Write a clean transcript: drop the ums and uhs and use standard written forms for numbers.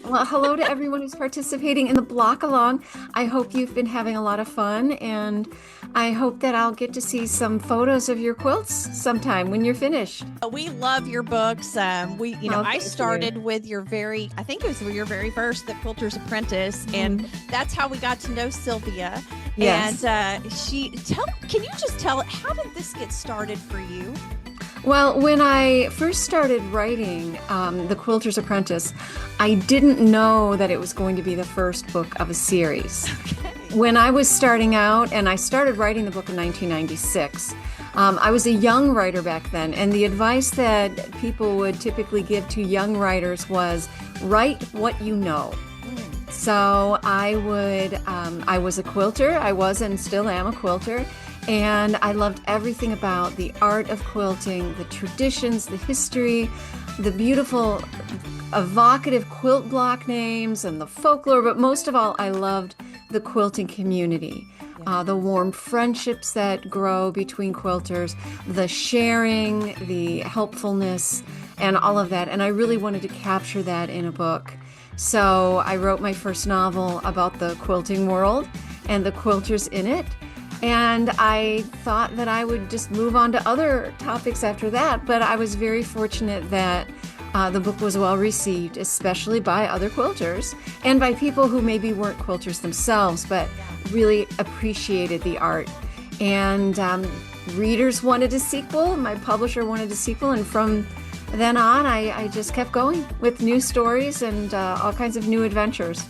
Well, hello to everyone who's participating in the block along. I hope you've been having a lot of fun, and I hope that I'll get to see some photos of your quilts sometime when you're finished. We love your books. Oh, I thank you. started with I think it was your very first, The Quilter's Apprentice, and Mhm. that's how we got to know Sylvia. Yes. And can you just tell, how did this get started for you? Well, when I first started writing The Quilter's Apprentice, I didn't know that it was going to be the first book of a series. Okay. When I was starting out, and I started writing the book in 1996, I was a young writer back then, and the advice that people would typically give to young writers was write what you know. So I was a quilter. I was and still am a quilter. And I loved everything about the art of quilting, the traditions, the history, the beautiful, evocative quilt block names, and the folklore. But most of all, I loved the quilting community, Yeah. the warm friendships that grow between quilters, the sharing, the helpfulness, and all of that. And I really wanted to capture that in a book. So I wrote my first novel about the quilting world and the quilters in it. And I thought that I would just move on to other topics after that, but I was very fortunate that the book was well received, especially by other quilters and by people who maybe weren't quilters themselves, but really appreciated the art. And readers wanted a sequel, my publisher wanted a sequel, and from then on, I just kept going with new stories and all kinds of new adventures.